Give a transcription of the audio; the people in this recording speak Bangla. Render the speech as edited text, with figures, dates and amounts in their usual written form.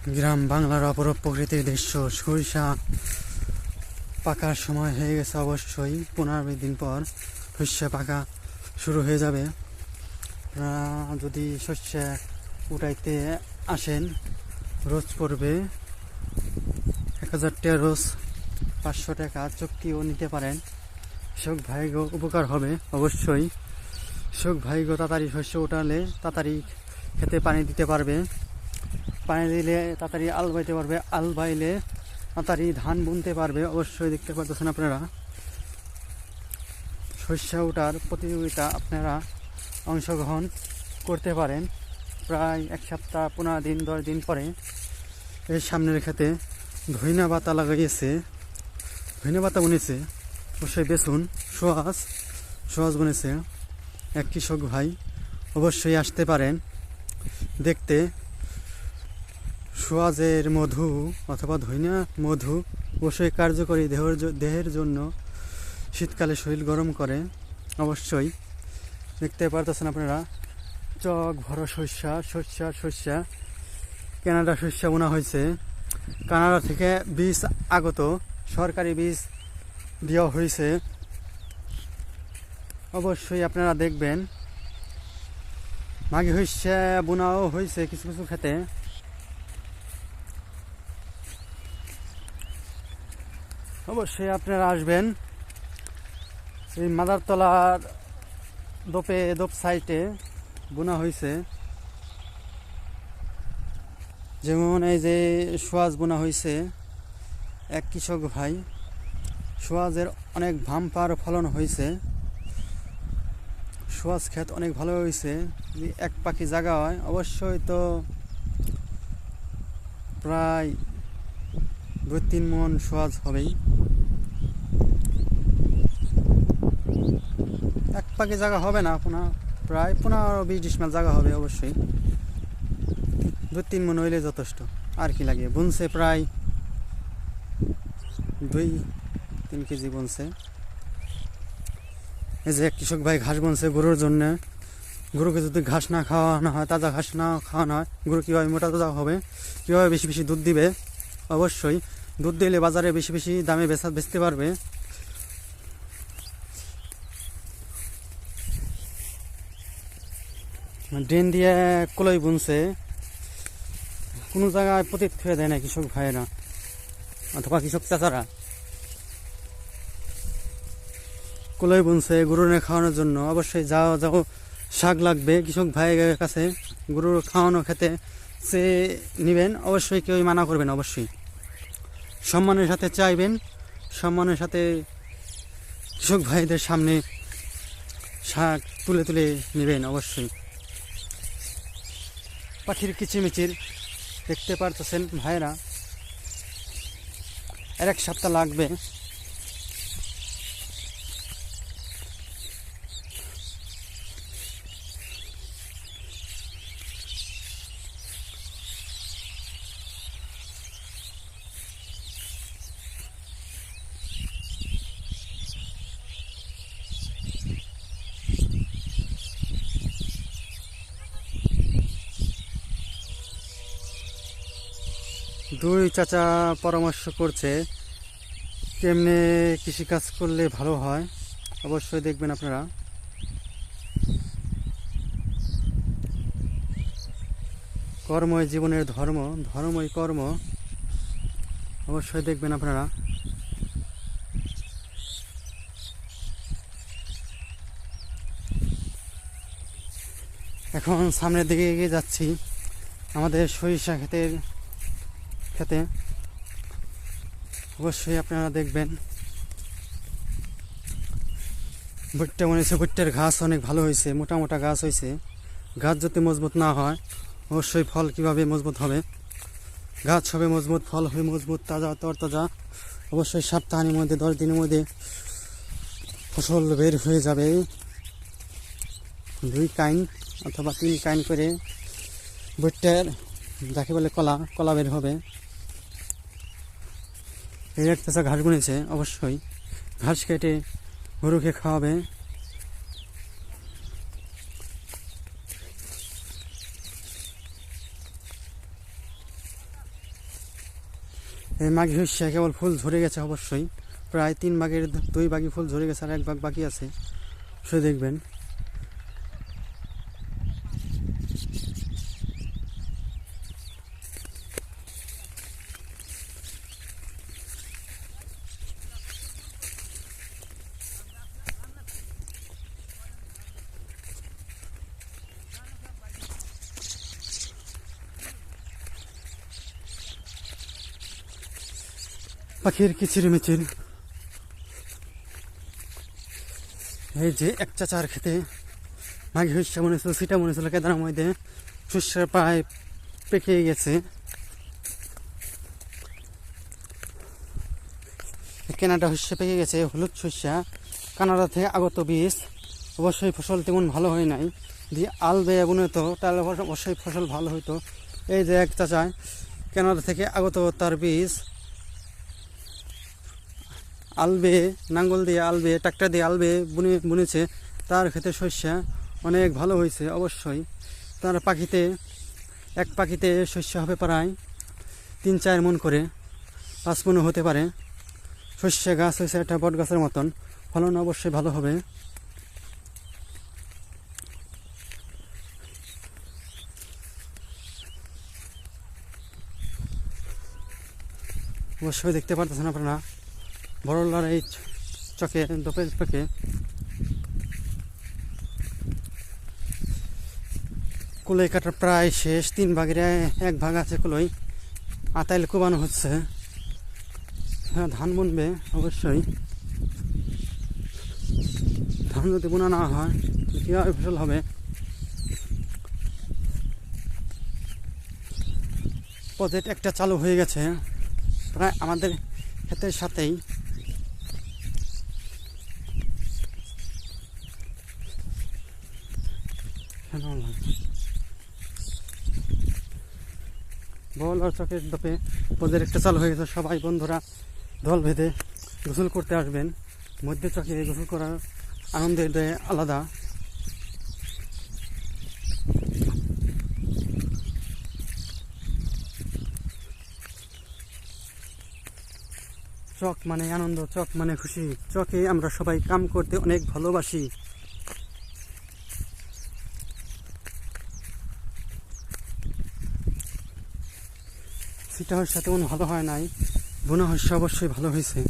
গ্রাম বাংলার অপরূপ প্রকৃতির দৃশ্য। সরিষা পাকার সময় হয়ে গেছে, অবশ্যই 15-20 দিন পর শস্য পাকা শুরু হয়ে যাবে। আপনারা যদি শস্য উঠাইতে আসেন, রোজ পড়বে 1000 টাকা, রোজ 500 টাকা, চুক্তিও নিতে পারেন। কৃষক ভাইগো উপকার হবে অবশ্যই। কৃষক ভাইগো তাড়াতাড়ি শস্য উঠালে তাড়াতাড়ি খেতে পানি দিতে পারবে, পানি দিলে তাড়াতাড়ি আল বাইতে পারবে, আল বাইলে তাড়াতাড়ি ধান বুনতে পারবে। অবশ্যই দেখতে পাচ্ছেন আপনারা শস্য ওঠার প্রতিযোগিতা আপনারা অংশগ্রহণ করতে পারেন। প্রায় 1 সপ্তাহ 15 দিন 10 দিন পরে এর সামনের ক্ষেতে ধইনা পাতা লাগাইছে, ধইনা পাতা বুনেছে, অবশ্যই বেসুন সোয়াজ বুনেছে এক কৃষক ভাই। অবশ্যই আসতে পারেন দেখতে। সোয়াজের মধু অথবা ধইনা মধু অবশ্যই কার্যকরী, দেহের জন্য শীতকালে শরীর গরম করে। অবশ্যই দেখতে পারতেছেন আপনারা চক ভরা শস্য কানাডা শস্য বোনা হয়েছে। কানাডা থেকে বীজ আগত, সরকারি বীজ দেওয়া হয়েছে। অবশ্যই আপনারা দেখবেন মাঘী শস্য বোনাও হয়েছে কিছু কিছু ক্ষেতে। অবশ্যই আপনারা আসবেন। এই মাদারতলার দোপ সাইটে বোনা হয়েছে, যেমন এই যে সোয়াজ বোনা হয়েছে এক কৃষক ভাই। সোয়াজের অনেক ভাম্পার ফলন হয়েছে, সোয়াজ ক্ষেত অনেক ভালো হয়েছে। এক পাখি জায়গা হয় অবশ্যই তো প্রায় 2-3 মণ সোয়াজ হবেই। এক পাখি জায়গা হবে না, প্রায় 15-20 ডিসমিল জায়গা হবে। অবশ্যই 2-3 মণ হইলে যথেষ্ট, আর কি লাগে। বুনছে প্রায় 2-3 কেজি বুনছে। এই যে এক কৃষক ভাই ঘাস বুনছে গরুর জন্য। গরুকে যদি ঘাস না খাওয়ানো হয়, তাজা ঘাস না খাওয়ানো হয়, গরু কীভাবে মোটা তাজা হবে, কীভাবে বেশি বেশি দুধ দিবে। অবশ্যই দুধ দিলে বাজারে বেশি বেশি দামে বেচতে পারবে। ড্রেন দিয়ে কলই বুনছে, কোনো জায়গায় পতিত ফেলে দেয় না কৃষক ভাইয়েরা অথবা কৃষক চাচারা। কলই বুনছে গরুর খাওয়ানোর জন্য। অবশ্যই যাও শাক লাগবে কৃষক ভাইয়ের কাছে, গরুর খাওয়ানো খেতে সে নেবেন। অবশ্যই কেউই মানা করবেন, অবশ্যই সম্মানের সাথে চাইবেন, সম্মানের সাথে কৃষক ভাইদের সামনে শাক তুলে তুলে নেবেন। অবশ্যই পাখির কিচিমিচির দেখতে পারতেছেন ভাইরা। 1 সপ্তাহ লাগবে। দুই চাচা পরামর্শ করছে কেমনে কৃষিকাজ করলে ভালো হয়। অবশ্যই দেখবেন আপনারা। কর্মই জীবনের ধর্ম, ধর্মই কর্ম। অবশ্যই দেখবেন আপনারা। এখন সামনের দিকে এগিয়ে যাচ্ছি আমাদের সরিষা খেতে। অবশ্যই আপনারা দেখবেন। ভুট্টা মনে হচ্ছে, ভুট্টার ঘাস অনেক ভালো হয়েছে, মোটা মোটা গাছ হয়েছে। গাছ যদি মজবুত না হয়, অবশ্যই ফল কিভাবে মজবুত হবে। গাছ হবে মজবুত, ফল হবে মজবুত, তাজা তরতাজা। অবশ্যই সপ্তাহের মধ্যে 10 দিনের মধ্যে ফসল বের হয়ে যাবে। 2 কাইন অথবা 3 কাইন করে ভুট্টার, যাকে বলে কলা বের হবে। এই এক চাষা ঘাস বুনেছে, অবশ্যই ঘাস কেটে গরুকে খাওয়াবে। এই মাঘী শস্যে কেবল ফুল ঝরে গেছে, অবশ্যই প্রায় 3 ভাগের 2 ভাগই ফুল ঝরে গেছে, আর 1 ভাগ বাকি আছে। সে দেখবেন পাখির কিচিরমিচির। এই যে এক চাচার খেতে মাঘী শস্য মনে ছিল, সেটা মনে ছিল কেদার মধ্যে শস্যের প্রায় পেকে গেছে। কেনাটা শস্য পেকে গেছে, হলুদ শস্য কানাডা থেকে আগত বীজ। অবশ্যই ফসল তেমন ভালো হয় নাই, যদি আল বেয়ে বুনত তাহলে অবশ্যই ফসল ভালো হইতো। এই যে এক চাচা কানাডা থেকে আগত তার বীজ আলবে, নাঙ্গল দিয়ে আলবে, ট্রাক্টর দিয়ে আলবে বুনেছে, তার ক্ষেতে শস্য অনেক ভালো হয়েছে। অবশ্যই তার এক পাখিতে শস্য হবে প্রায় 3-4 মণ করে, 5 মণও হতে পারে। শস্য গাছ হয়েছে একটা বট গাছের মতন, ফলন অবশ্যই ভালো হবে। অবশ্যই দেখতে পারতেছেন আপনারা বড়লার এই চকে দোপের পেকে কুলোই কাটা প্রায় শেষ, 3 ভাগের 1 ভাগ আছে কুলোই। আতাইল কোবানো হচ্ছে। হ্যাঁ, ধান বুনবে অবশ্যই। ধান যদি বোনা না হয় কীভাবে ফসল হবে? প্রজেক্ট একটা চালু হয়ে গেছে প্রায় আমাদের ক্ষেতের সাথেই। বল আর চকের দপে প্রজেক্ট একটা চালু হয়ে গেছে। সবাই বন্ধুরা দল ভেদে গোসল করতে আসবেন। মধ্যে চকে গোসল করার আনন্দের দেয় আলাদা। চক মানে আনন্দ, চক মানে খুশি। চকে আমরা সবাই কাম করতে অনেক ভালোবাসি। সিটা শস্য তেমন ভালো হয় নাই, বোনা শস্য অবশ্যই ভালো হয়েছে।